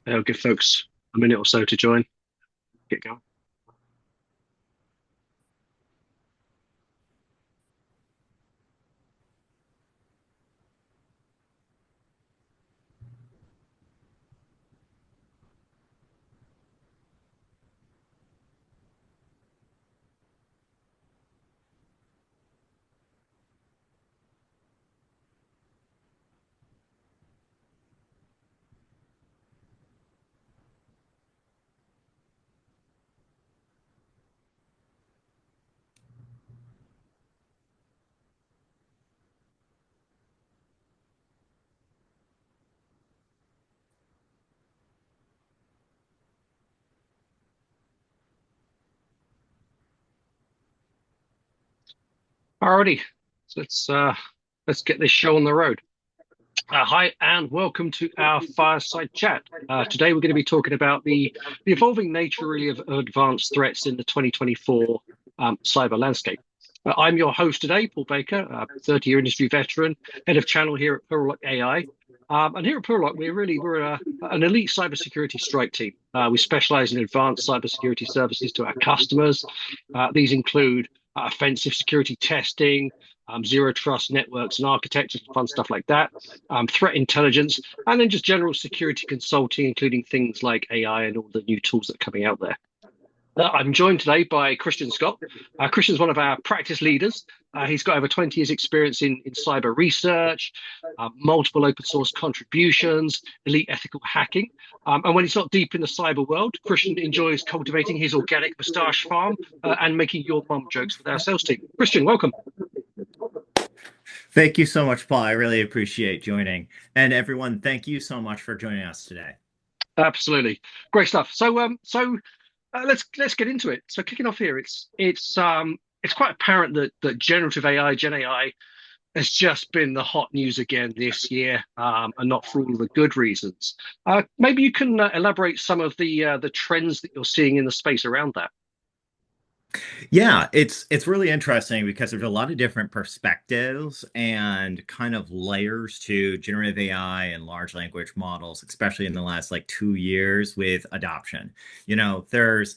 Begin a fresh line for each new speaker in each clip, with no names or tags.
I'll give folks a minute or so to join. Get going. Alrighty, so let's get this show on the road. Hi and welcome to our Fireside chat. Today we're going to be talking about the evolving nature really of advanced threats in the 2024 cyber landscape. I'm your host today, Paul Baker, 30-year industry veteran, head of channel here at Plurilock AI. And here at Plurilock, we're an elite cybersecurity strike team. We specialize in advanced cybersecurity services to our customers. These include offensive security testing, zero trust networks and architectures, fun stuff like that, threat intelligence, and then just general security consulting, including things like AI and all the new tools that are coming out there. I'm joined today by Christian Scott. Christian's one of our practice leaders. He's got over 20 years' experience in cyber research, multiple open source contributions, elite ethical hacking. And when he's not deep in the cyber world, Christian enjoys cultivating his organic moustache farm and making your mum jokes with our sales team. Christian, welcome.
Thank you so much, Paul. I really appreciate joining. And everyone, thank you so much for joining us today.
Absolutely, great stuff. So let's get into it. So kicking off here, it's quite apparent that generative AI, Gen AI, has just been the hot news again this year, and not for all the good reasons. Maybe you can elaborate some of the trends that you're seeing in the space around that.
Yeah, it's really interesting because there's a lot of different perspectives and kind of layers to generative AI and large language models, especially in the last like 2 years with adoption. There's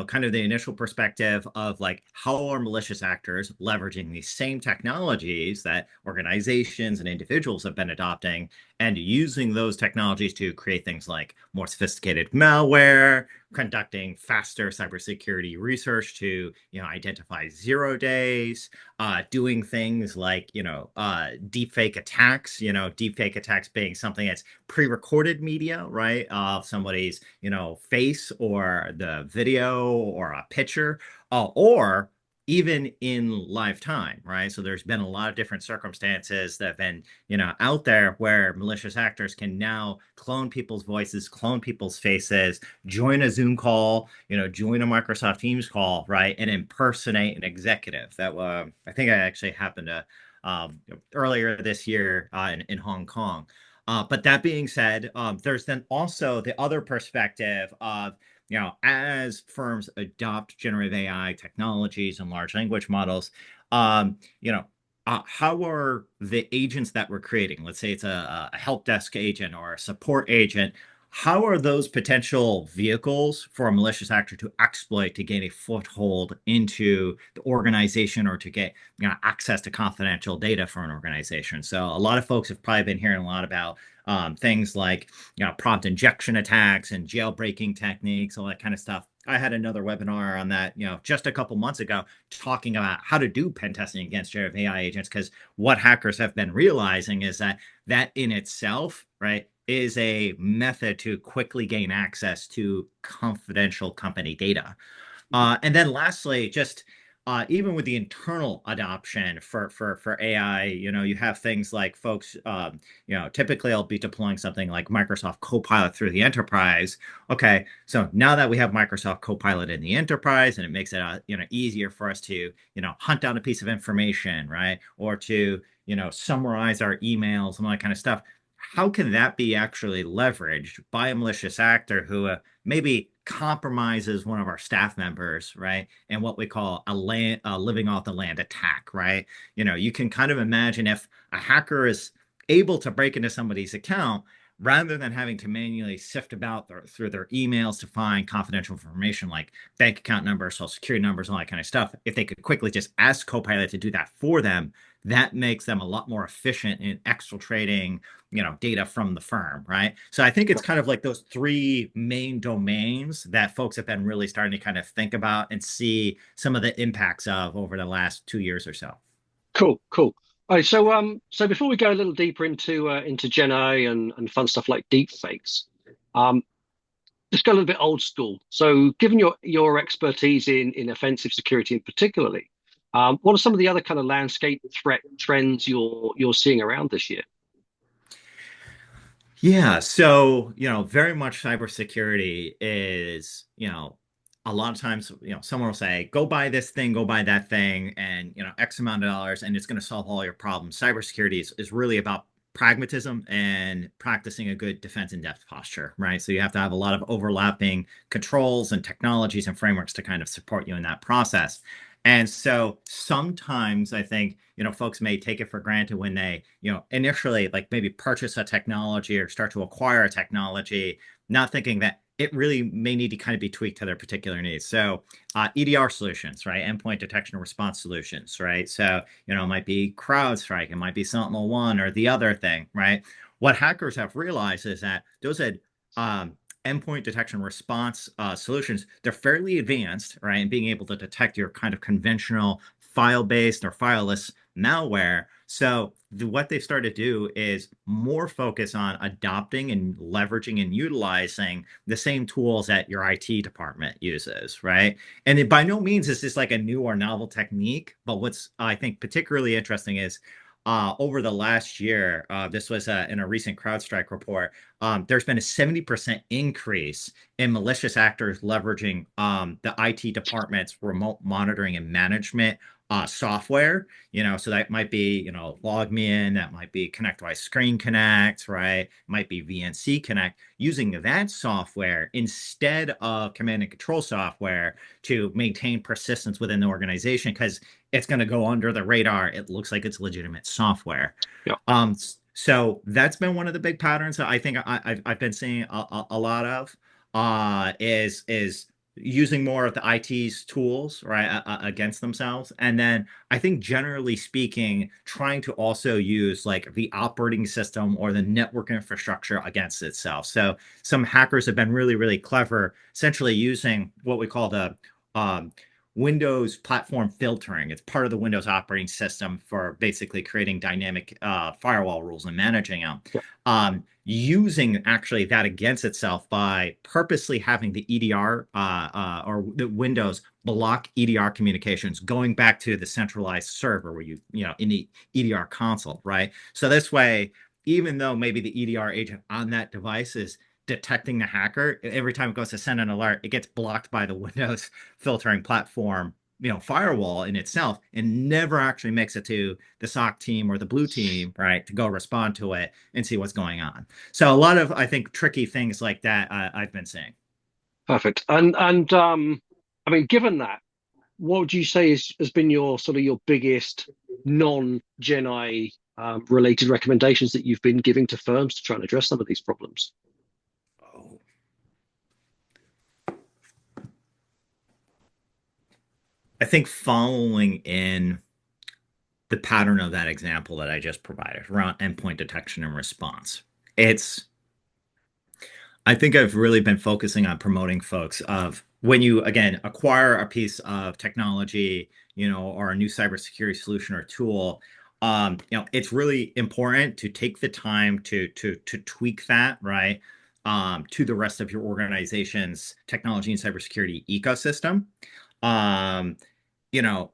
kind of the initial perspective of like how are malicious actors leveraging these same technologies that organizations and individuals have been adopting and using those technologies to create things like more sophisticated malware, conducting faster cybersecurity research to, identify 0 days, doing things like, deepfake attacks, deepfake attacks being something that's pre-recorded media, right? Of somebody's, face or the video or a picture, or even in live time, right? So there's been a lot of different circumstances that have been, out there where malicious actors can now clone people's voices, clone people's faces, join a Zoom call, join a Microsoft Teams call, right, and impersonate an executive. That I think it actually happened earlier this year in Hong Kong. But that being said, there's then also the other perspective of, as firms adopt generative AI technologies and large language models, how are the agents that we're creating? Let's say it's a help desk agent or a support agent. How are those potential vehicles for a malicious actor to exploit to gain a foothold into the organization or to get access to confidential data for an organization? So a lot of folks have probably been hearing a lot about things like prompt injection attacks and jailbreaking techniques, all that kind of stuff. I had another webinar on that, just a couple months ago, talking about how to do pen testing against generative AI agents, because what hackers have been realizing is that in itself, right, is a method to quickly gain access to confidential company data. And then lastly, just even with the internal adoption for AI, you have things like folks, typically I'll be deploying something like Microsoft Copilot through the enterprise. Okay, so now that we have Microsoft Copilot in the enterprise, and it makes it easier for us to hunt down a piece of information, right, or to summarize our emails and all that kind of stuff. How can that be actually leveraged by a malicious actor who maybe compromises one of our staff members, right? And what we call a living off the land attack, right? You can kind of imagine if a hacker is able to break into somebody's account, rather than having to manually sift through their emails to find confidential information like bank account numbers, social security numbers, all that kind of stuff. If they could quickly just ask Copilot to do that for them, that makes them a lot more efficient in exfiltrating, data from the firm, right? So I think it's kind of like those three main domains that folks have been really starting to kind of think about and see some of the impacts of over the last 2 years or so.
Cool, cool. All right, so before we go a little deeper into Gen AI and fun stuff like deep fakes, um, just go a little bit old school. So, given your expertise in offensive security, in particularly, what are some of the other kind of landscape threat trends you're seeing around this year?
Yeah, so, very much cybersecurity is, a lot of times, someone will say, go buy this thing, go buy that thing, and, X amount of dollars, and it's going to solve all your problems. Cybersecurity is really about pragmatism and practicing a good defense in depth posture, right? So you have to have a lot of overlapping controls and technologies and frameworks to kind of support you in that process. And so sometimes I think, folks may take it for granted when they, initially like maybe purchase a technology or start to acquire a technology, not thinking that it really may need to kind of be tweaked to their particular needs. So EDR solutions, right? Endpoint detection and response solutions, right? So, it might be CrowdStrike, it might be SentinelOne or the other thing, right? What hackers have realized is that those had endpoint detection response solutions, they're fairly advanced, right? And being able to detect your kind of conventional file-based or fileless malware. So what they've started to do is more focus on adopting and leveraging and utilizing the same tools that your IT department uses, right? And it by no means is this like a new or novel technique, but what's I think particularly interesting is over the last year, this was in a recent CrowdStrike report, there's been a 70% increase in malicious actors leveraging the IT department's remote monitoring and management software. So that might be, Log Me In, that might be ConnectWise Screen Connect, right? Might be VNC Connect, using that software instead of command and control software to maintain persistence within the organization because it's going to go under the radar. It looks like it's legitimate software.
Yeah,
Um, so that's been one of the big patterns that I think I've been seeing a lot of is using more of the IT's tools, right, against themselves. And then I think generally speaking, trying to also use like the operating system or the network infrastructure against itself. So some hackers have been really, really clever, essentially using what we call the um, Windows platform filtering. It's part of the Windows operating system for basically creating dynamic firewall rules and managing them.
yeah,
Using actually that against itself by purposely having the EDR or the Windows block EDR communications going back to the centralized server where in the EDR console, right? So this way, even though maybe the EDR agent on that device is detecting the hacker, every time it goes to send an alert, it gets blocked by the Windows filtering platform, firewall in itself, and never actually makes it to the SOC team or the blue team, right, to go respond to it and see what's going on. So a lot of, I think, tricky things like that I've been seeing.
perfect. And I mean, given that, what would you say has been your sort of your biggest non-Gen I related recommendations that you've been giving to firms to try and address some of these problems?
Oh. I think following in the pattern of that example that I just provided around endpoint detection and response, it's I think I've really been focusing on promoting folks of when you again acquire a piece of technology, or a new cybersecurity solution or tool, it's really important to take the time to tweak that, right, to the rest of your organization's technology and cybersecurity ecosystem. Um,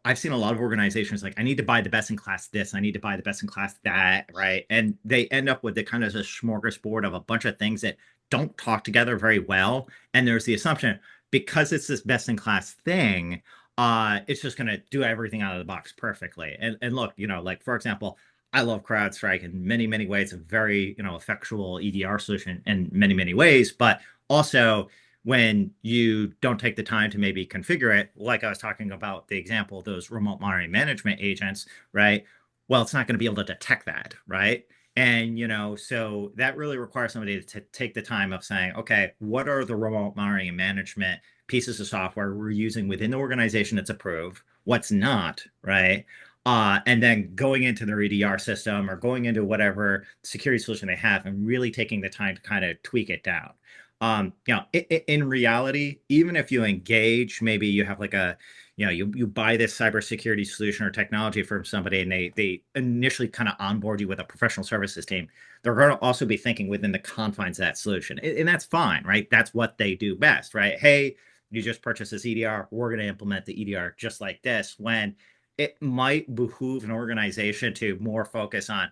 I've seen a lot of organizations like, I need to buy the best in class this, I need to buy the best in class that, right? And they end up with the kind of a smorgasbord of a bunch of things that don't talk together very well. And there's the assumption because it's this best in class thing, it's just going to do everything out of the box perfectly. And look, like for example, I love CrowdStrike in many, many ways, a very, effectual EDR solution in many, many ways, but also when you don't take the time to maybe configure it, like I was talking about the example of those remote monitoring management agents, right? Well, it's not going to be able to detect that, right? And, so that really requires somebody to take the time of saying, okay, what are the remote monitoring and management pieces of software we're using within the organization that's approved, what's not, right? And then going into their EDR system or going into whatever security solution they have and really taking the time to kind of tweak it down. In reality, even if you engage, maybe you have like you buy this cybersecurity solution or technology from somebody and they initially kind of onboard you with a professional services team, they're going to also be thinking within the confines of that solution. And that's fine, right? That's what they do best, right? Hey, you just purchased this EDR. We're going to implement the EDR just like this, when it might behoove an organization to more focus on,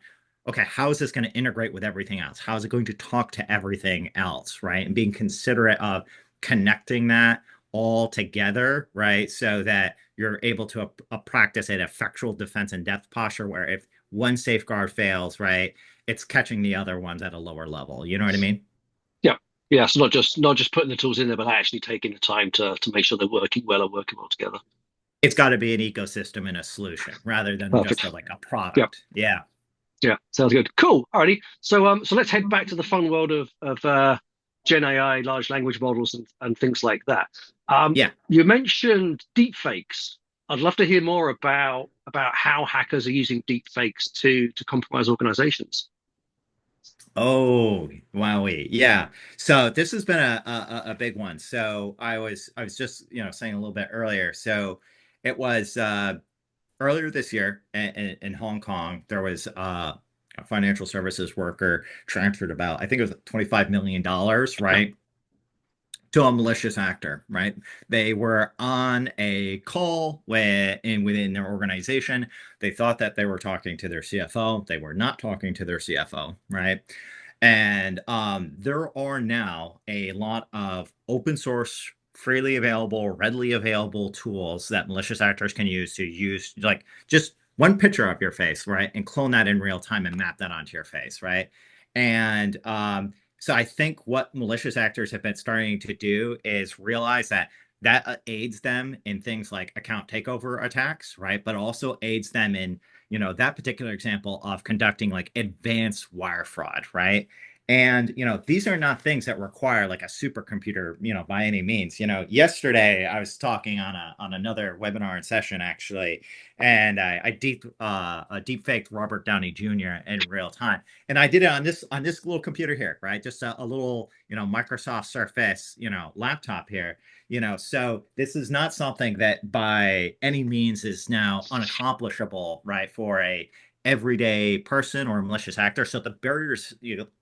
okay, how is this going to integrate with everything else? How is it going to talk to everything else, right? And being considerate of connecting that all together, right? So that you're able to practice an effectual defense in depth posture where if one safeguard fails, right, it's catching the other ones at a lower level. You know what I mean?
Yeah. Yeah. So not just putting the tools in there, but actually taking the time to make sure they're working well and working well together.
It's got to be an ecosystem and a solution rather than just
Perfect.
like a
Yeah.
product. Yeah.
Yeah. Sounds good. Cool. Alrighty. So let's head back to the fun world of Gen AI, large language models, and things like that.
Yeah.
You mentioned deepfakes. I'd love to hear more about how hackers are using deepfakes to compromise organizations.
Oh, wowie. Yeah. So this has been a big one. So I was just, saying a little bit earlier. So it was earlier this year in Hong Kong, there was a financial services worker transferred about, I think it was $25 million,
Yep.
right? To a malicious actor, right? They were on a call within their organization. They thought that they were talking to their CFO. They were not talking to their CFO, right? And there are now a lot of open source, freely available, readily available tools that malicious actors can use like just one picture of your face, right? And clone that in real time and map that onto your face, right? And so I think what malicious actors have been starting to do is realize that aids them in things like account takeover attacks, right? But also aids them in, that particular example of conducting like advanced wire fraud, right? And, these are not things that require like a supercomputer, by any means. Yesterday I was talking on another webinar and session actually, and I deep faked Robert Downey Jr. in real time. And I did it on this little computer here, right? Just a little, Microsoft Surface, laptop here. So this is not something that by any means is now unaccomplishable, right, for a everyday person or a malicious actor. So the barriers,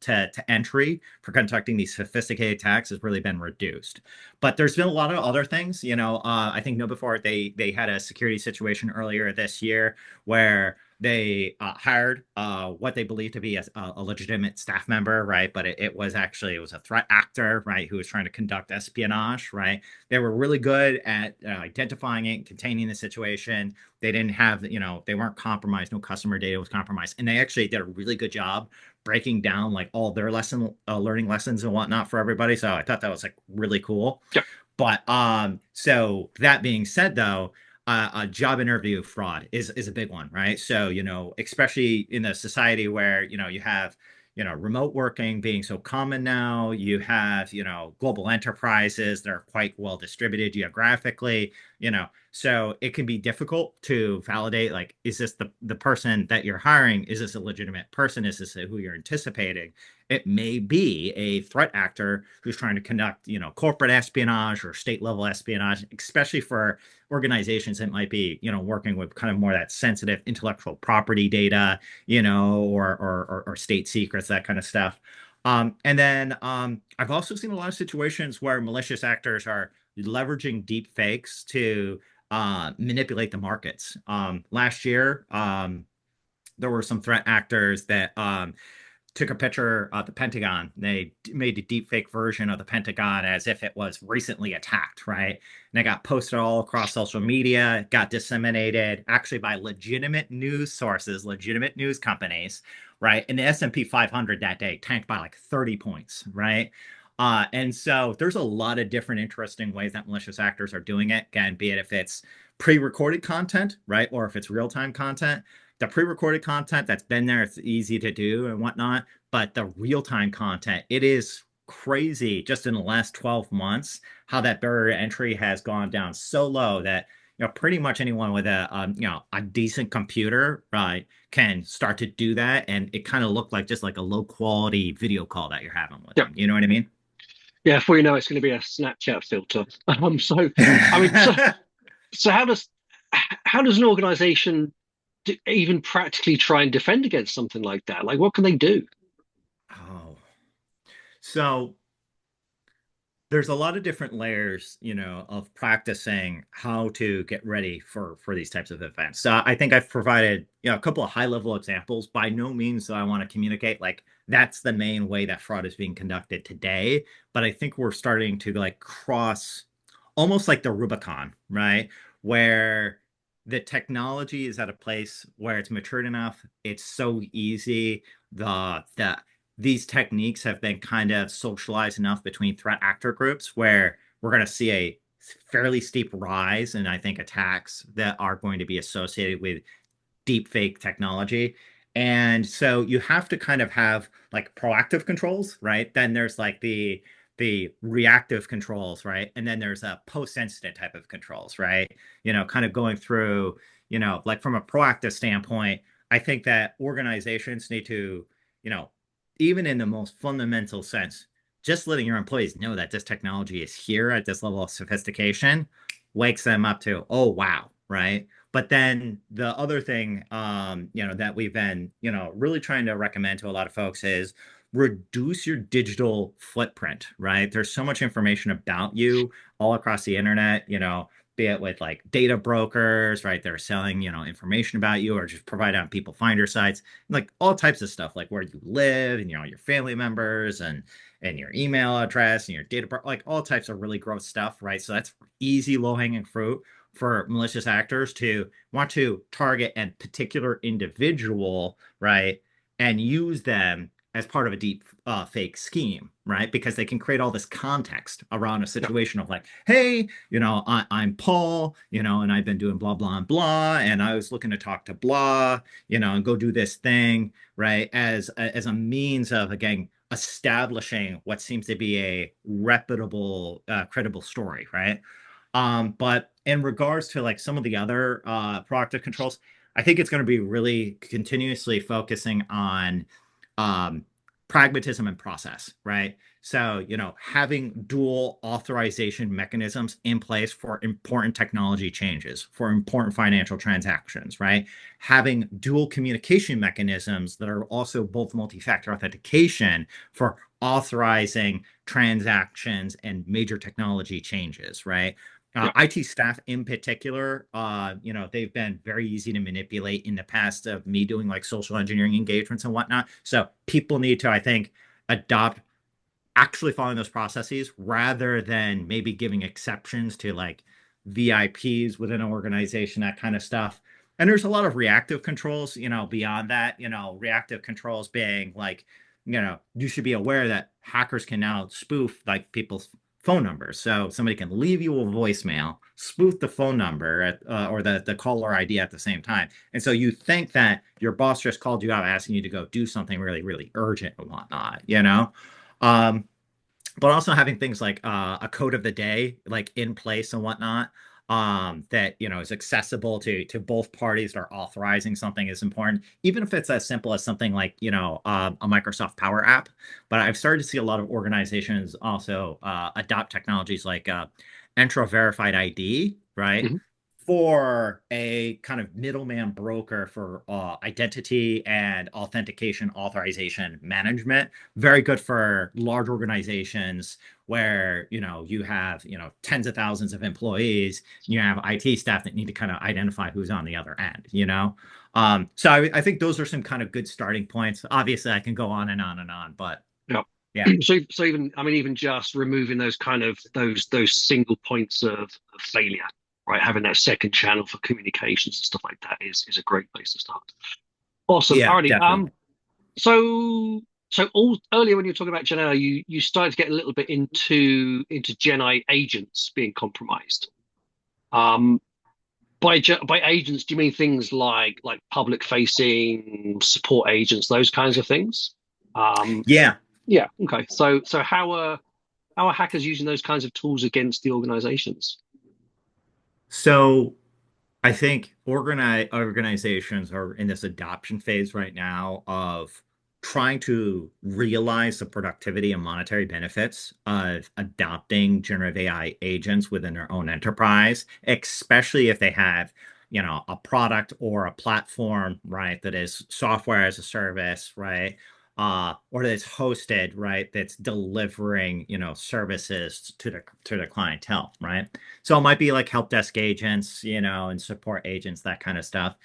to entry for conducting these sophisticated attacks has really been reduced. But there's been a lot of other things. I think before they had a security situation earlier this year where they hired what they believed to be a legitimate staff member, right? But it was a threat actor, right, who was trying to conduct espionage, right? They were really good at identifying it, containing the situation. They didn't have, they weren't compromised. No customer data was compromised, and they actually did a really good job breaking down like all their learning lessons and whatnot for everybody. So I thought that was like really cool.
Yep.
But so that being said, though, a job interview fraud is a big one, right? So especially in a society where you have remote working being so common now, you have global enterprises that are quite well distributed geographically, so it can be difficult to validate, like, is this the person that you're hiring? Is this a legitimate person? Is this who you're anticipating? It may be a threat actor who's trying to conduct, corporate espionage or state level espionage, especially for organizations that might be, working with kind of more that sensitive intellectual property data, or state secrets, that kind of stuff. And then I've also seen a lot of situations where malicious actors are leveraging deep fakes to manipulate the markets. Last year, there were some threat actors that took a picture of the Pentagon. They made a deep fake version of the Pentagon as if it was recently attacked, right? And it got posted all across social media, got disseminated actually by legitimate news sources, legitimate news companies, right? And the S&P 500 that day tanked by like 30 points, right? And so there's a lot of different interesting ways that malicious actors are doing it. Again, be it if it's pre-recorded content, right? Or if it's real-time content. the pre-recorded content that's been there, it's easy to do and whatnot. But the real-time content, it is crazy just in the last 12 months how that barrier to entry has gone down so low that pretty much anyone with a decent computer, right, can start to do that, and it kind of looked like just like a low quality video call that you're having with
Yeah.
them. You know what I mean?
Yeah, before you know it's going to be a Snapchat filter. So I mean, so how does an organization even practically try and defend against something like that? Like, what can they do?
Oh, so there's a lot of different layers, of practicing how to get ready for these types of events. So I think I've provided, a couple of high level examples. By no means do I want to communicate like that's the main way that fraud is being conducted today, but I think we're starting to like cross almost like the Rubicon, right? Where the technology is at a place where it's matured enough, it's so easy. The these techniques have been kind of socialized enough between threat actor groups where we're going to see a fairly steep rise in, I think, attacks that are going to be associated with deep fake technology. And so you have to kind of have like proactive controls, right? Then there's like the reactive controls, right? And then there's a post-incident type of controls, right? Kind of going through, like from a proactive standpoint, I think that organizations need to, you know, even in the most fundamental sense, just letting your employees know that this technology is here at this level of sophistication wakes them up to, oh wow, right? But then the other thing, that we've been, really trying to recommend to a lot of folks is reduce your digital footprint, right? There's so much information about you all across the internet, be it with like data brokers, right? They're selling, information about you or just provide on people finder sites, like all types of stuff, like where you live and, your family members and your email address and your data, like all types of really gross stuff, right? So that's easy low hanging fruit for malicious actors to want to target a particular individual, right, and use them as part of a deep fake scheme, right? Because they can create all this context around a
Yeah.
situation of like, hey, I'm Paul, and I've been doing blah, blah, and blah, and I was looking to talk to blah, and go do this thing, right? As a means of, again, establishing what seems to be a reputable, credible story, right? But in regards to like some of the other proactive controls, I think it's going to be really continuously focusing on um, pragmatism and process, right? So, having dual authorization mechanisms in place for important technology changes, for important financial transactions, right? Having dual communication mechanisms that are also both multi-factor authentication for authorizing transactions and major technology changes, right?
Yeah.
IT staff in particular, they've been very easy to manipulate in the past of me doing like social engineering engagements and whatnot. So people need to, I think, adopt actually following those processes rather than maybe giving exceptions to like VIPs within an organization, that kind of stuff. And there's a lot of reactive controls, beyond that, reactive controls being like, you should be aware that hackers can now spoof like people's phone numbers. So somebody can leave you a voicemail, spoof the phone number or the caller ID at the same time. And so you think that your boss just called you out asking you to go do something really, really urgent and whatnot. Um, but also having things like a code of the day like in place and whatnot, that is accessible to both parties that are authorizing something is important, even if it's as simple as something like a Microsoft Power App. But I've started to see a lot of organizations also adopt technologies like Entra Verified ID, right,
Mhm.
for a kind of middleman broker for identity and authentication authorization management. Very good for large organizations where you have tens of thousands of employees. You have IT staff that need to kind of identify who's on the other end. So I think those are some kind of good starting points. Obviously I can go on and on and on, but
Yeah.
yeah.
So even, I mean, even just removing those kind of those single points of failure, right? Having that second channel for communications and stuff like that is a great place to start. Awesome.
Yeah,
Alrighty.
definitely.
So all earlier when you were talking about Gen AI, you started to get a little bit into Gen AI agents being compromised. Um, By agents, do you mean things like public facing support agents, those kinds of things? Um,
Yeah.
yeah. Okay. So how are hackers using those kinds of tools against the organizations?
So I think organizations are in this adoption phase right now of trying to realize the productivity and monetary benefits of adopting generative AI agents within their own enterprise, especially if they have, a product or a platform, right, that is software as a service, right? Or that's hosted, right, that's delivering, services to the clientele, right? So it might be like help desk agents, and support agents, that kind of stuff.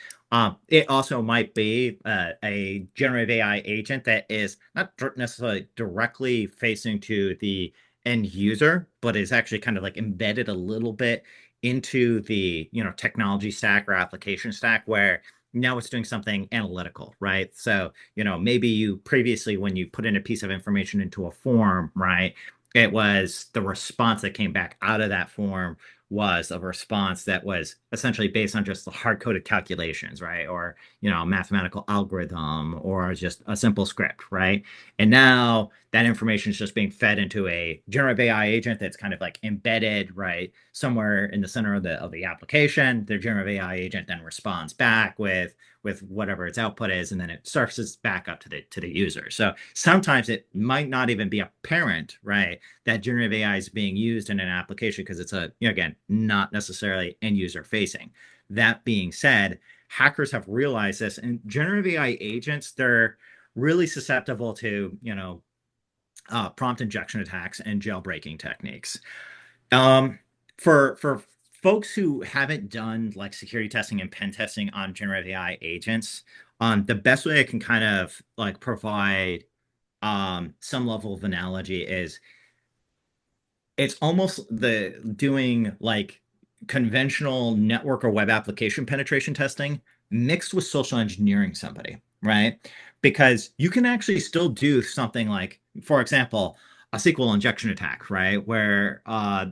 It also might be a generative AI agent that is not necessarily directly facing to the end user, but is actually kind of like embedded a little bit into the, technology stack or application stack where now it's doing something analytical, right? So, maybe you previously, when you put in a piece of information into a form, right, it was the response that came back out of that form was a response that was essentially based on just the hard-coded calculations, right? Or, a mathematical algorithm or just a simple script, right? And now that information is just being fed into a generative AI agent that's kind of like embedded, right, somewhere in the center of the application. The generative AI agent then responds back with whatever its output is, and then it surfaces back up to the user. So sometimes it might not even be apparent, right, that generative AI is being used in an application because it's again, not necessarily end user facing. That being said, hackers have realized this, and generative AI agents, they're really susceptible to, prompt injection attacks and jailbreaking techniques. Um, for folks who haven't done like security testing and pen testing on generative AI agents, the best way I can kind of like provide some level of analogy is it's almost the doing like conventional network or web application penetration testing mixed with social engineering somebody, right? Because you can actually still do something like, for example, a SQL injection attack, right? Where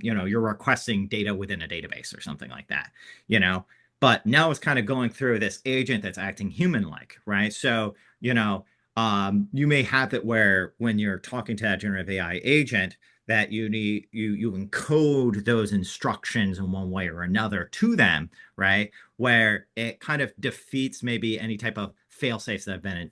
you're requesting data within a database or something like that, you know. But now it's kind of going through this agent that's acting human-like, right? So, you may have it where when you're talking to that generative AI agent, that you encode those instructions in one way or another to them, right? Where it kind of defeats maybe any type of fail safes that have been,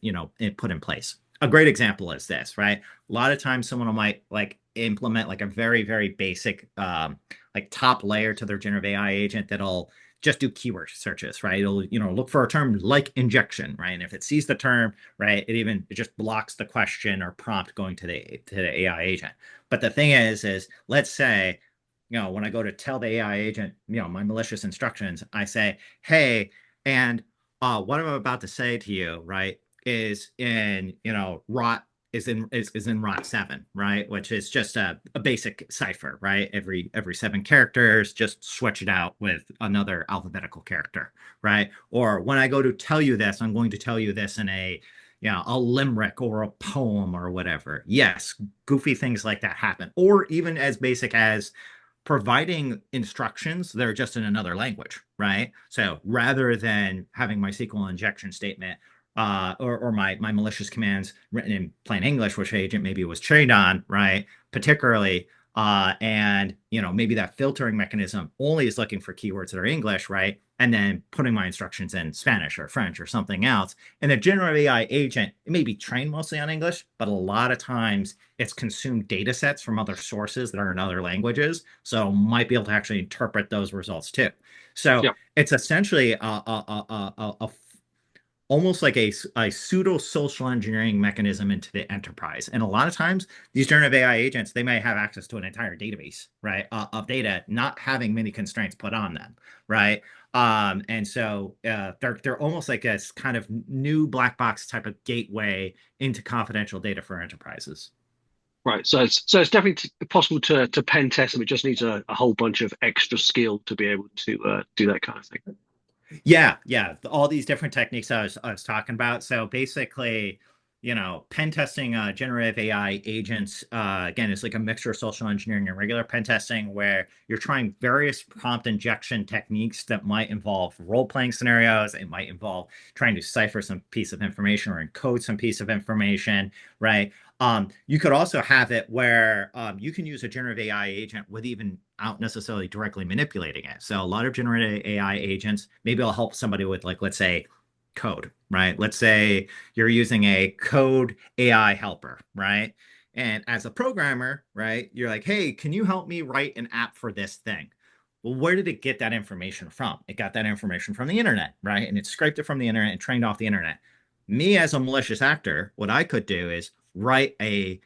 put in place. A great example is this, right? A lot of times someone might like implement like a very, very basic like top layer to their generative AI agent that'll just do keyword searches, right? It'll, look for a term like injection, right? And if it sees the term, right, it just blocks the question or prompt going to the AI agent. But the thing is let's say, when I go to tell the AI agent, my malicious instructions, I say, hey, and what I'm about to say to you, right, is in, rot is in rot 7, right? Which is just a basic cipher, right? Every 7 characters, just switch it out with another alphabetical character, right? Or when I go to tell you this, I'm going to tell you this in a limerick or a poem or whatever. Yes, goofy things like that happen. Or even as basic as providing instructions that are just in another language, right? So rather than having my SQL injection statement or my malicious commands written in plain English, which agent maybe was trained on, right? Particularly, and maybe that filtering mechanism only is looking for keywords that are English, right? And then putting my instructions in Spanish or French or something else. And the generative AI agent, it may be trained mostly on English, but a lot of times it's consumed data sets from other sources that are in other languages. So might be able to actually interpret those results too. So
Yeah.
it's essentially almost like a pseudo social engineering mechanism into the enterprise. And a lot of times, these generative AI agents, they may have access to an entire database, right, of data, not having many constraints put on them, right? And so they're almost like a kind of new black box type of gateway into confidential data for enterprises.
Right. So it's definitely possible to pen test them. It just needs a whole bunch of extra skill to be able to do that kind of thing.
Yeah, yeah, all these different techniques I was talking about. So basically, pen testing generative AI agents, again, it's like a mixture of social engineering and regular pen testing where you're trying various prompt injection techniques that might involve role-playing scenarios. It might involve trying to cipher some piece of information or encode some piece of information, right? You could also have it where you can use a generative AI agent with even out necessarily directly manipulating it. So a lot of generative AI agents, maybe I'll help somebody with like, let's say, code, right? Let's say you're using a code AI helper, right? And as a programmer, right, you're like, hey, can you help me write an app for this thing? Well, where did it get that information from? It got that information from the internet, right? And it scraped it from the internet and trained off the internet. Me as a malicious actor, what I could do is write a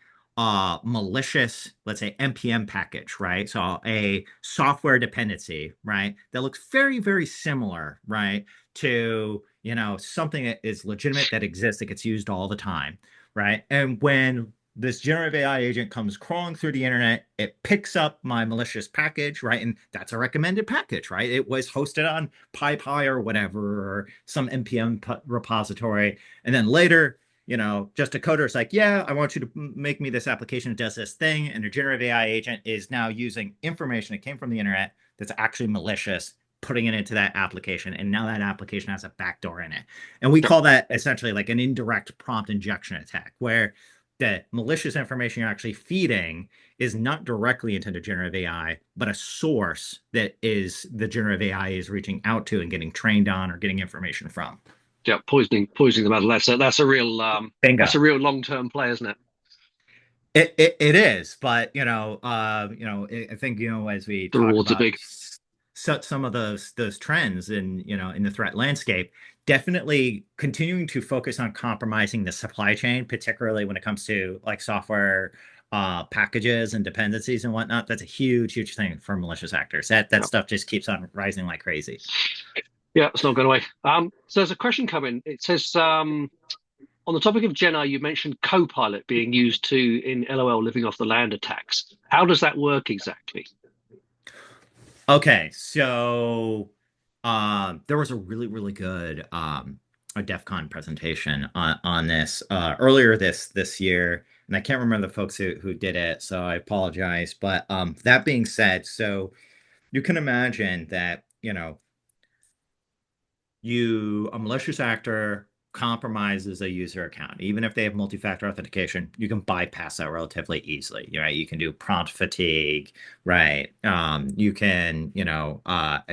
malicious, let's say NPM package, right? So a software dependency, right? That looks very, very similar, right? To, something that is legitimate that exists, that gets used all the time, right? And when this generative AI agent comes crawling through the internet, it picks up my malicious package, right? And that's a recommended package, right? It was hosted on PyPy or whatever, or some NPM repository. And then later, just a coder is like, yeah, I want you to make me this application that does this thing. And the generative AI agent is now using information that came from the internet that's actually malicious, putting it into that application. And now that application has a backdoor in it. And we
Yep.
call that essentially like an indirect prompt injection attack, where the malicious information you're actually feeding is not directly into the generative AI, but a source that is the generative AI is reaching out to and getting trained on or getting information from.
Yep. Poisoning the model. That's
Bingo.
a real long-term play, isn't it?
It is, but I think as we
The
talk
rewards are
about
big.
some of those trends in the threat landscape, definitely continuing to focus on compromising the supply chain, particularly when it comes to like software packages and dependencies and whatnot. That's a huge, huge thing for malicious actors. That
Yep.
stuff just keeps on rising like crazy.
Yeah, it's not going away. So there's a question coming. It says, on the topic of Gen AI, you mentioned Copilot being used to in LOL living off the land attacks. How does that work exactly?
Okay, so there was a really, really good a DEF CON presentation on this earlier this year, and I can't remember the folks who did it, so I apologize. But that being said, so you can imagine that, a malicious actor compromises a user account. Even if they have multi-factor authentication, you can bypass that relatively easily. Right? You can do prompt fatigue, right? You can,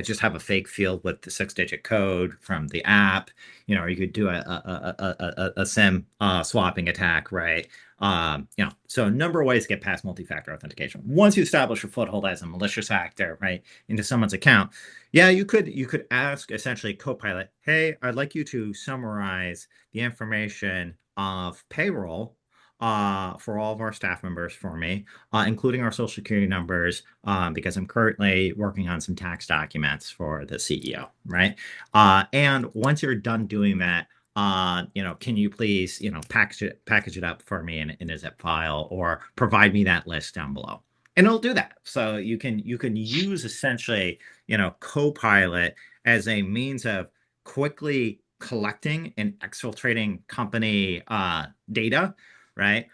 just have a fake field with the 6-digit code from the app. Or you could do a SIM swapping attack, right? So a number of ways to get past multi-factor authentication. Once you establish a foothold as a malicious actor, right, into someone's account, yeah, you could ask essentially Copilot, hey, I'd like you to summarize the information of payroll for all of our staff members for me, including our social security numbers, because I'm currently working on some tax documents for the CEO, right? And once you're done doing that, can you please, package it up for me in a zip file or provide me that list down below? And it'll do that. So you can use essentially, Copilot as a means of quickly collecting and exfiltrating company data, right?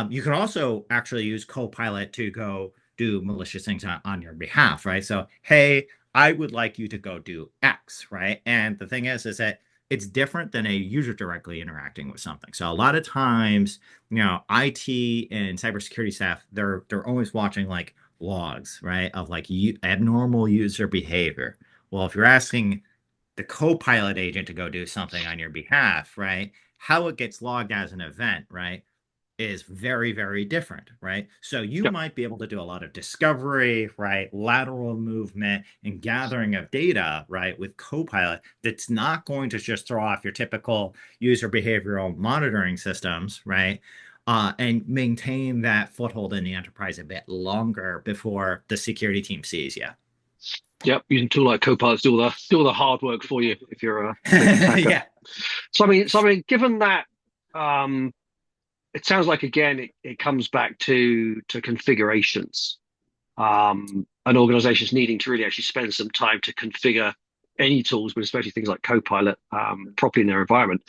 You can also actually use Copilot to go do malicious things on your behalf, right? So, hey, I would like you to go do X, right? And the thing is that it's different than a user directly interacting with something. So a lot of times, IT and cybersecurity staff, they're always watching like logs, right, of like abnormal user behavior. Well, if you're asking the co-pilot agent to go do something on your behalf, right, how it gets logged as an event, right, is very, very different, right? So you
Yep.
might be able to do a lot of discovery, right? Lateral movement and gathering of data, right? With Copilot, that's not going to just throw off your typical user behavioral monitoring systems, right? And maintain that foothold in the enterprise a bit longer before the security team sees you.
Yep. Using a tool like Copilot to do all the hard work for you if you're a big attacker.
Yeah.
So I mean, given that, um, it sounds like again it comes back to configurations. And organizations needing to really actually spend some time to configure any tools, but especially things like Copilot, properly in their environment.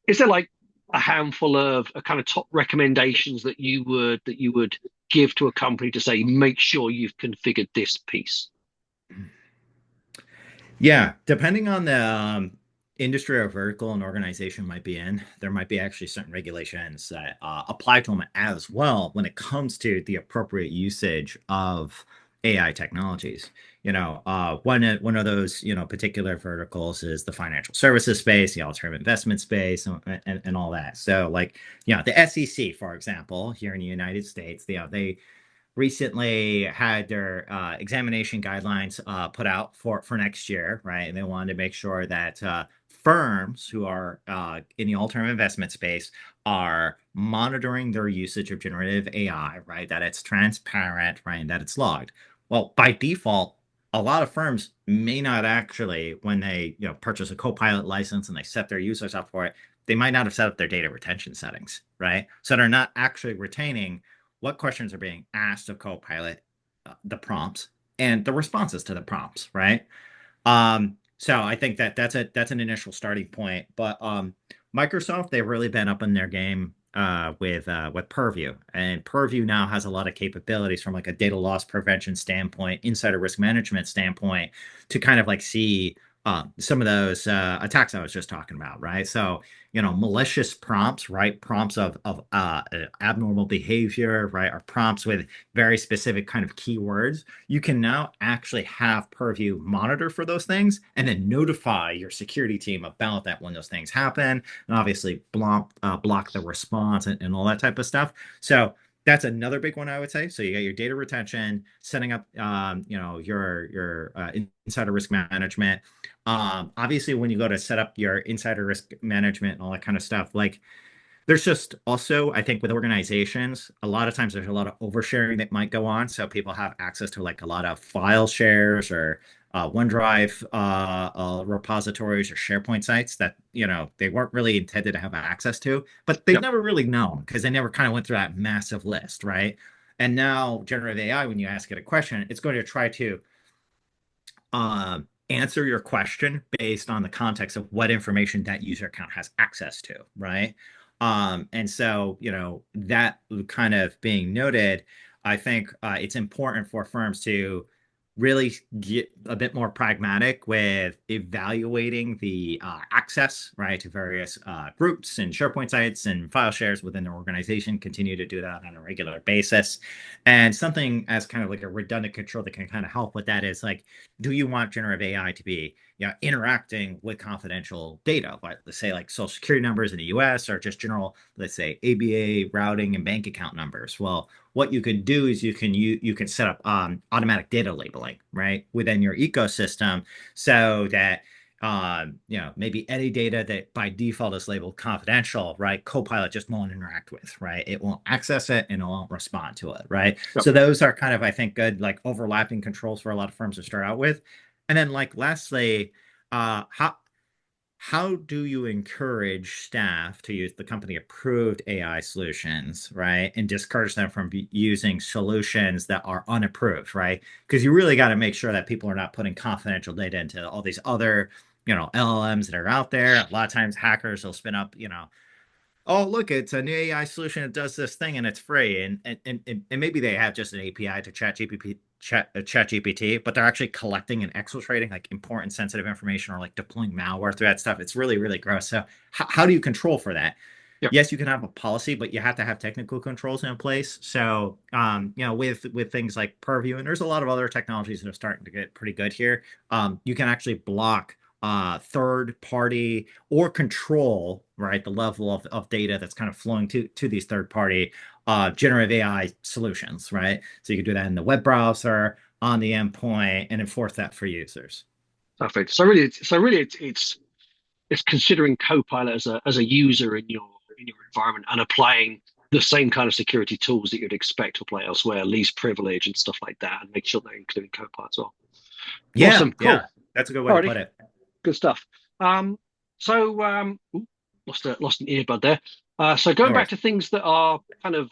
Is there like a handful of kind of top recommendations that you would give to a company to say, make sure you've configured this piece?
Yeah, depending on the industry or vertical an organization might be in, there might be actually certain regulations that apply to them as well when it comes to the appropriate usage of AI technologies. One of those particular verticals is the financial services space, the alternative investment space, and all that. So, like, the SEC, for example, here in the United States, they recently had their examination guidelines put out for next year, right? And they wanted to make sure that firms who are in the alternative investment space are monitoring their usage of generative AI, right? That it's transparent, right? And that it's logged. Well, by default, a lot of firms may not actually, when they purchase a Copilot license and they set their users up for it, they might not have set up their data retention settings, right? So they're not actually retaining what questions are being asked of Copilot, the prompts, and the responses to the prompts, right? So I think that's an initial starting point. But Microsoft, they've really been up in their game with Purview, and Purview now has a lot of capabilities from like a data loss prevention standpoint, insider risk management standpoint, to kind of like see some of those attacks I was just talking about, right? So, malicious prompts, right? Prompts of abnormal behavior, right? Or prompts with very specific kind of keywords. You can now actually have Purview monitor for those things and then notify your security team about that when those things happen, and obviously block the response and all that type of stuff. So that's another big one I would say. So you got your data retention, setting up, your insider risk management. Obviously, when you go to set up your insider risk management and all that kind of stuff, like there's just also, I think, with organizations, a lot of times there's a lot of oversharing that might go on. So people have access to like a lot of file shares or OneDrive repositories or SharePoint sites that, they weren't really intended to have access to, but they've
Yep.
never really known because they never kind of went through that massive list, right? And now generative AI, when you ask it a question, it's going to try to answer your question based on the context of what information that user account has access to, right? And so, that kind of being noted, I think it's important for firms to really get a bit more pragmatic with evaluating the access, right, to various groups and SharePoint sites and file shares within their organization. Continue to do that on a regular basis. And something as kind of like a redundant control that can kind of help with that is like, do you want generative AI to be interacting with confidential data, like let's say like social security numbers in the US or just general, let's say ABA routing and bank account numbers? Well, what you can do is you can set up automatic data labeling, right, within your ecosystem so that maybe any data that by default is labeled confidential, right? Copilot just won't interact with, right? It won't access it and it won't respond to it, right?
Yep.
So those are kind of, I think, good like overlapping controls for a lot of firms to start out with. And then like lastly, how do you encourage staff to use the company approved AI solutions, right? And discourage them from using solutions that are unapproved, right? Because you really got to make sure that people are not putting confidential data into all these other, LLMs that are out there. A lot of times hackers will spin up, oh, look, it's a new AI solution that does this thing and it's free. And maybe they have just an API to ChatGPT, but they're actually collecting and exfiltrating like important sensitive information or like deploying malware through that stuff. It's really, really gross. So how do you control for that?
Yep.
Yes, you can have a policy, but you have to have technical controls in place. So, with things like Purview, and there's a lot of other technologies that are starting to get pretty good here. You can actually block third party or control, right, the level of data that's kind of flowing to these third party generative AI solutions, right? So you can do that in the web browser, on the endpoint, and enforce that for users.
Perfect. So really, it's considering Copilot as a user in your environment and applying the same kind of security tools that you'd expect to apply elsewhere, least privilege and stuff like that, and make sure they're including Copilot as well.
Yeah,
Awesome,
yeah,
cool.
that's a good way to
Alrighty,
put it.
good stuff. Ooh, lost an earbud there. So
No
going back
worries.
to things that are kind of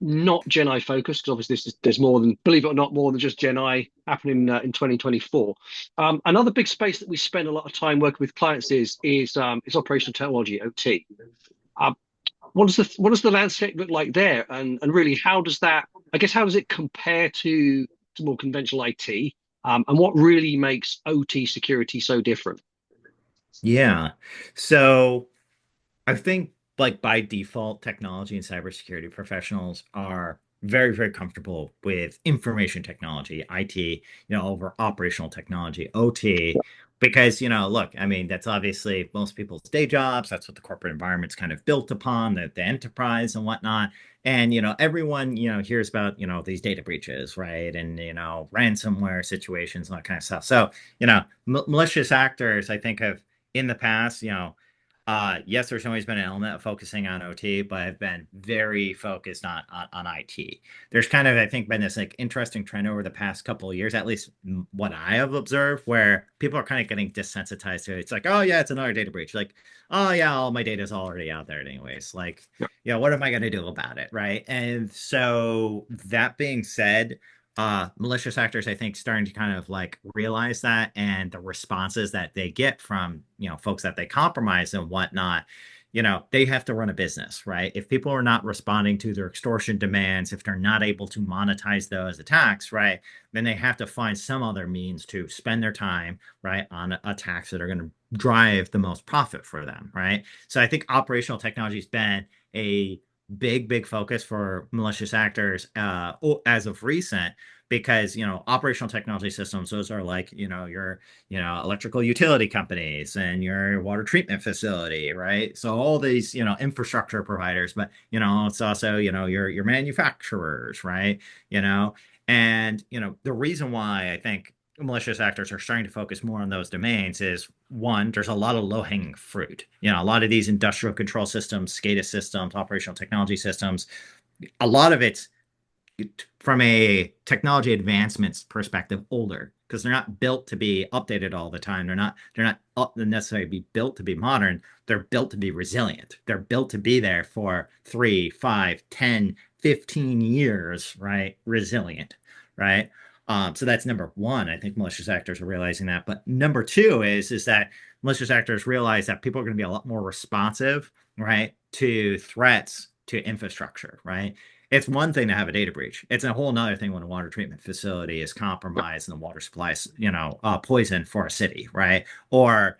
not Gen I focused, because obviously there's more than, believe it or not, more than just Gen I happening in 2024. Another big space that we spend a lot of time working with clients is operational technology, OT. Um, what does the landscape look like there, and really how does that? I guess how does it compare to more conventional IT? And what really makes OT security so different?
Yeah. So I think like by default, technology and cybersecurity professionals are very, very comfortable with information technology, IT, over operational technology, OT, because, look, I mean, that's obviously most people's day jobs. That's what the corporate environment's kind of built upon, the enterprise and whatnot. And, everyone, hears about, these data breaches, right? And, ransomware situations and that kind of stuff. So, malicious actors, I think, have in the past, yes, there's always been an element of focusing on OT, but I've been very focused on IT. There's kind of, I think, been this like interesting trend over the past couple of years, at least what I have observed, where people are kind of getting desensitized to it. It's like, oh yeah, it's another data breach. Like, oh yeah, all my data is already out there anyways. Like,
Yeah.
what am I going to do about it, right? And so that being said, malicious actors, I think, starting to kind of like realize that, and the responses that they get from, folks that they compromise and whatnot, they have to run a business, right? If people are not responding to their extortion demands, if they're not able to monetize those attacks, right, then they have to find some other means to spend their time, right, on attacks that are going to drive the most profit for them, right? So I think operational technology has been a big focus for malicious actors as of recent, because operational technology systems, those are like your electrical utility companies and your water treatment facility, right? So all these infrastructure providers, but it's also your manufacturers, right? you know and the reason why I think malicious actors are starting to focus more on those domains is, one, there's a lot of low-hanging fruit. A lot of these industrial control systems, SCADA systems, operational technology systems, a lot of it's, from a technology advancements perspective, older, because they're not built to be updated all the time. They're not necessarily be built to be modern. They're built to be resilient. They're built to be there for 3, 5, 10, 15 years, right? Resilient, right? So that's number one. I think malicious actors are realizing that. But number two is that malicious actors realize that people are going to be a lot more responsive, right, to threats to infrastructure, right? It's one thing to have a data breach. It's a whole nother thing when a water treatment facility is
Yeah.
compromised and the water supply is, poison for a city, right? Or,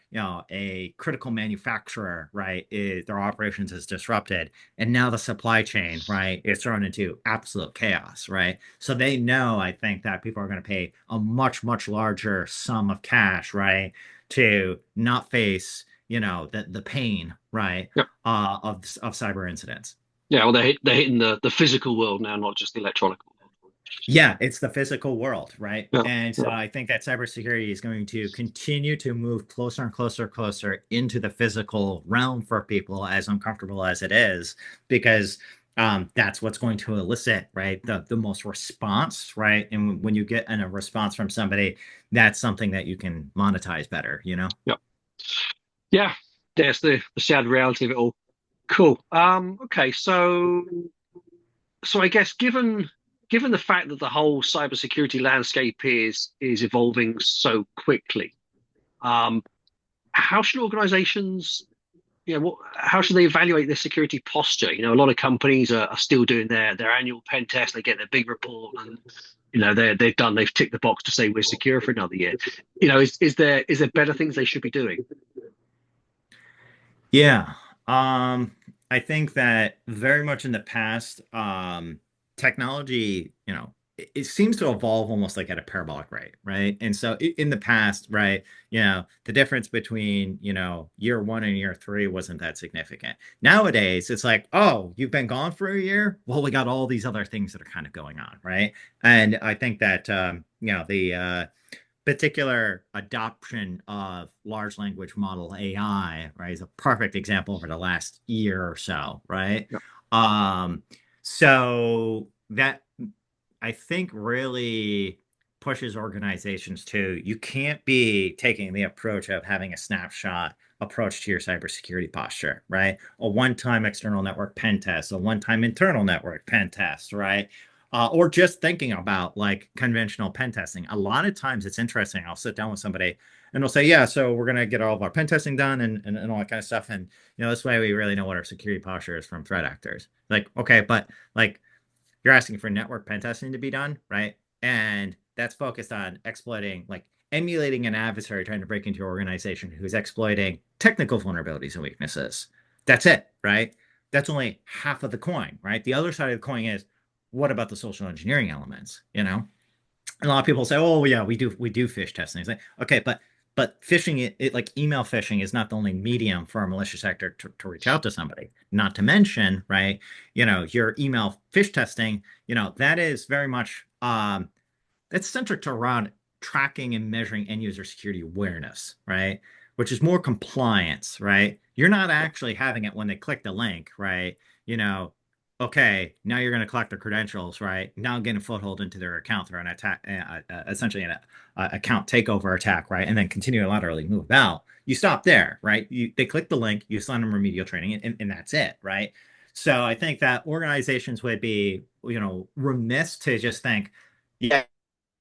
a critical manufacturer, right, their operations is disrupted, and now the supply chain, right, is thrown into absolute chaos, right? So they know, I think, that people are going to pay a much larger sum of cash, right, to not face, the pain, right,
Yeah.
of cyber incidents.
Yeah. Well, they're hitting the physical world now, not just the electronic world.
Yeah, it's the physical world, right?
Yeah.
And so I think that cybersecurity is going to continue to move closer and closer into the physical realm for people, as uncomfortable as it is, because that's what's going to elicit, right, the most response, right? And when you get a response from somebody, that's something that you can monetize better,
Yeah. Yeah. There's the sad reality of it all. Cool. Okay. So I guess given the fact that the whole cybersecurity landscape is evolving so quickly, um, how should organizations, how should they evaluate their security posture? A lot of companies are still doing their annual pen test. They get their big report, and they've ticked the box to say we're secure for another year. Is there better things they should be doing?
Yeah. Um, I think that very much in the past, technology, it seems to evolve almost like at a parabolic rate, right? And so in the past, right, the difference between, year one and year three wasn't that significant. Nowadays, it's like, oh, you've been gone for a year? Well, we got all these other things that are kind of going on, right? And I think that, the particular adoption of large language model AI, right, is a perfect example over the last year or so, right?
Yeah.
Um, so that, I think, really pushes organizations to, you can't be taking the approach of having a snapshot approach to your cybersecurity posture, right? A one-time external network pen test, a one-time internal network pen test, right? Or just thinking about like conventional pen testing. A lot of times it's interesting. I'll sit down with somebody And they'll say, yeah, so we're gonna get all of our pen testing done and all that kind of stuff. And this way we really know what our security posture is from threat actors. Like, okay, but like you're asking for network pen testing to be done, right? And that's focused on exploiting, like emulating an adversary trying to break into your organization who's exploiting technical vulnerabilities and weaknesses. That's it, right? That's only half of the coin, right? The other side of the coin is what about the social engineering elements, And a lot of people say, "Oh, yeah, we do fish testing." It's like, okay, but phishing it like email phishing is not the only medium for a malicious actor to reach out to somebody. Not to mention, right? Your email phish testing, that is very much that's centered around tracking and measuring end user security awareness, right? Which is more compliance, right? You're not actually having it when they click the link, right? You know, okay, now you're going to collect their credentials, right? Now getting a foothold into their account through an attack, essentially an account takeover attack, right? And then continue to laterally move out. You stop there, right? They click the link, you send them remedial training, and that's it, right? So I think that organizations would be, remiss to just think, yeah,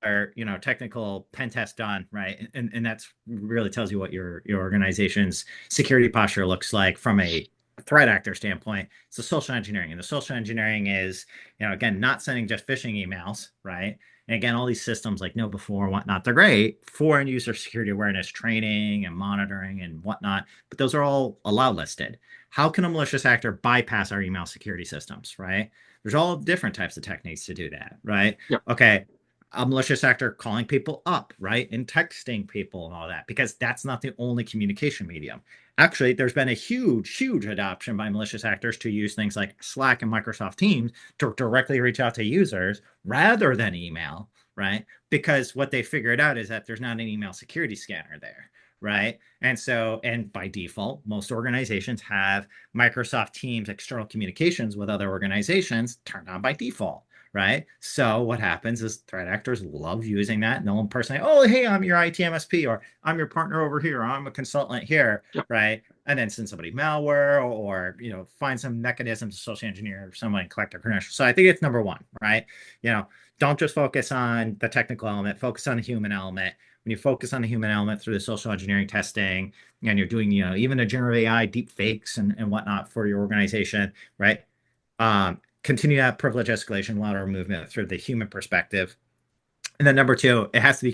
or technical pen test done, right? And that's really tells you what your organization's security posture looks like from a threat actor standpoint. It's the social engineering, and the social engineering is, again, not sending just phishing emails, right? And again, all these systems like KnowBe4 and whatnot, they're great for end user security awareness training and monitoring and whatnot, but those are all allow listed. How can a malicious actor bypass our email security systems, right? There's all different types of techniques to do that, right?
Yep.
Okay, a malicious actor calling people up, right? And texting people and all that, because that's not the only communication medium. Actually, there's been a huge, huge adoption by malicious actors to use things like Slack and Microsoft Teams to directly reach out to users rather than email, right? Because what they figured out is that there's not an email security scanner there, right? And by default, most organizations have Microsoft Teams external communications with other organizations turned on by default, right? So what happens is threat actors love using that. No one personally, oh, hey, I'm your IT MSP, or I'm your partner over here, or I'm a consultant here,
Yep.
right? And then send somebody malware or find some mechanism to social engineer someone and collect their credentials. So I think it's number one, right? Don't just focus on the technical element, focus on the human element. When you focus on the human element through the social engineering testing, and you're doing, even a generative AI deep fakes and whatnot for your organization, right? Continue that privilege escalation lateral movement through the human perspective. And then number two, it has to be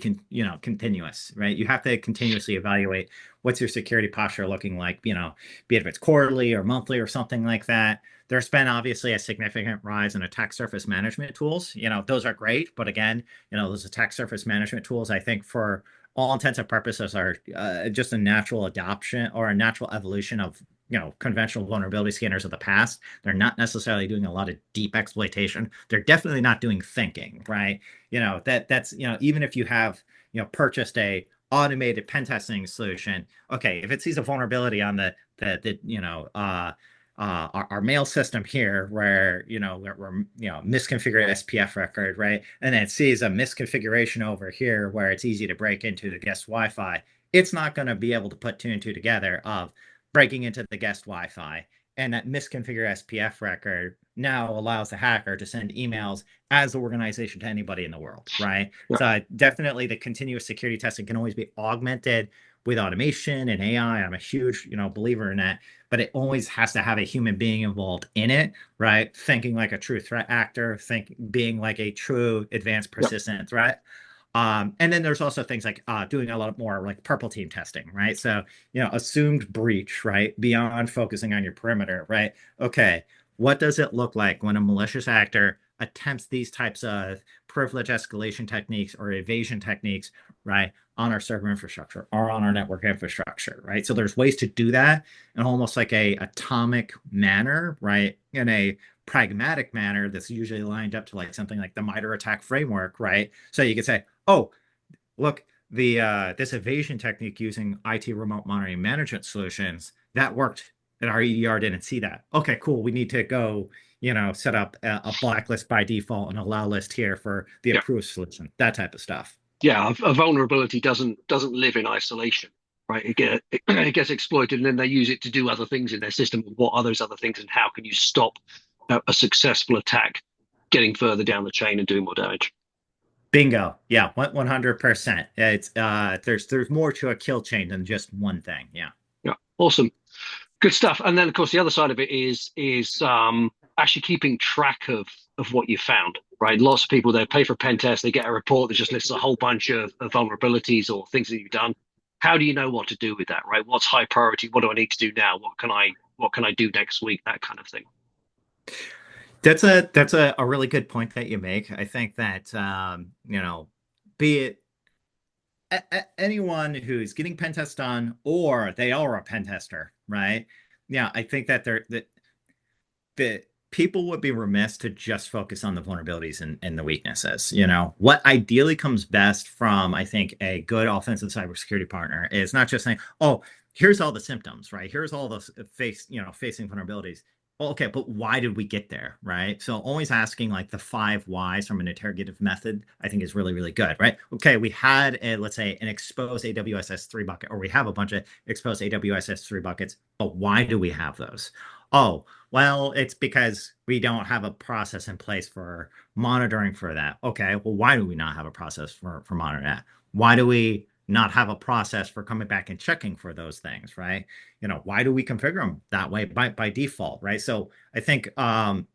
continuous, right? You have to continuously evaluate what's your security posture looking like, be it if it's quarterly or monthly or something like that. There's been obviously a significant rise in attack surface management tools. Those are great, but again, those attack surface management tools, I think for all intents and purposes are just a natural adoption or a natural evolution of conventional vulnerability scanners of the past. They're not necessarily doing a lot of deep exploitation. They're definitely not doing thinking, right? That's even if you have purchased a automated pen testing solution, okay, if it sees a vulnerability on our mail system here where we're misconfigured SPF record, right, and then it sees a misconfiguration over here where it's easy to break into the guest Wi-Fi, it's not going to be able to put two and two together of breaking into the guest Wi-Fi. And that misconfigured SPF record now allows the hacker to send emails as the organization to anybody in the world, right?
Yep.
So definitely the continuous security testing can always be augmented with automation and AI. I'm a huge, believer in that, but it always has to have a human being involved in it, right? Thinking like a true threat actor, being like a true advanced
Yep.
persistent threat. And then there's also things like doing a lot more like purple team testing, right? So, assumed breach, right? Beyond focusing on your perimeter, right? Okay, what does it look like when a malicious actor attempts these types of privilege escalation techniques or evasion techniques, right, on our server infrastructure or on our network infrastructure, right? So there's ways to do that in almost like a atomic manner, right? In a pragmatic manner that's usually lined up to like something like the MITRE ATT&CK framework, right? So you could say, oh, look, the this evasion technique using IT remote monitoring management solutions that worked, and our EDR didn't see that. Okay, cool. We need to go, set up a blacklist by default and allow list here for the
Yep.
approved solution. That type of stuff.
Yeah. A vulnerability doesn't live in isolation, right? It gets exploited, and then they use it to do other things in their system. What are those other things, and how can you stop a successful attack getting further down the chain and doing more damage?
Bingo. Yeah, 100%. It's there's more to a kill chain than just one thing. Yeah.
Yeah, awesome. Good stuff. And then, of course, the other side of it is actually keeping track of what you found. Right, lots of people they pay for a pen test, they get a report that just lists a whole bunch of vulnerabilities or things that you've done. How do you know what to do with that? Right, what's high priority? What do I need to do now? What can I do next week? That kind of thing.
That's a really good point that you make. I think that be it anyone who's getting pen test done or they are a pen tester, right? Yeah, I think that that people would be remiss to just focus on the vulnerabilities and the weaknesses. What ideally comes best from, I think, a good offensive cybersecurity partner is not just saying, "Oh, here's all the symptoms, right? Here's all the facing vulnerabilities." Well, okay, but why did we get there, right? So always asking like the five whys from an interrogative method, I think is really, really good, right? Okay, we had let's say an exposed AWS S3 bucket, or we have a bunch of exposed AWS S3 buckets, but why do we have those? Oh, well, it's because we don't have a process in place for monitoring for that. Okay, well, why do we not have a process for monitoring that? Why do we not have a process for coming back and checking for those things, right? Why do we configure them that way by default, right? So I think working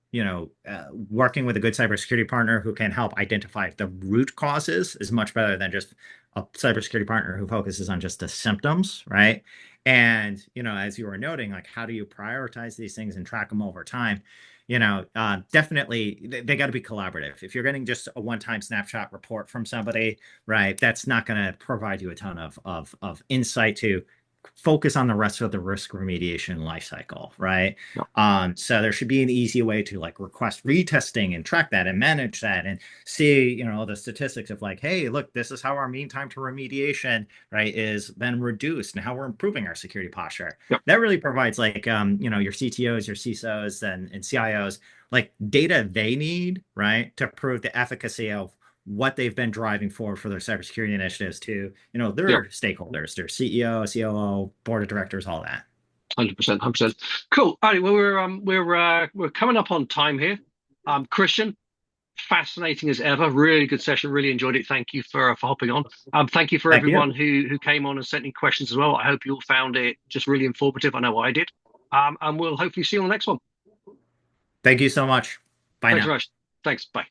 with a good cybersecurity partner who can help identify the root causes is much better than just a cybersecurity partner who focuses on just the symptoms, right? And, as you were noting, like, how do you prioritize these things and track them over time? Definitely they got to be collaborative. If you're getting just a one-time snapshot report from somebody, right, that's not going to provide you a ton of insight to focus on the rest of the risk remediation lifecycle, right?
Yeah.
So there should be an easy way to like request retesting and track that and manage that and see, the statistics of like, hey, look, this is how our mean time to remediation, right, is been reduced and how we're improving our security posture.
Yeah.
That really provides like, your CTOs, your CISOs, and CIOs like data they need, right, to prove the efficacy of what they've been driving for their cybersecurity initiatives to,
Yeah.
their stakeholders, their CEO, COO, board of directors, all that.
100%, 100%. Cool. All right. Well, we're coming up on time here. Christian, fascinating as ever. Really good session. Really enjoyed it. Thank you for hopping on. Thank you for
Thank
everyone
you.
who came on and sent in questions as well. I hope you all found it just really informative. I know I did. And we'll hopefully see you on the next one.
Thank you so much. Bye
Thanks very
now.
much. Thanks. Bye.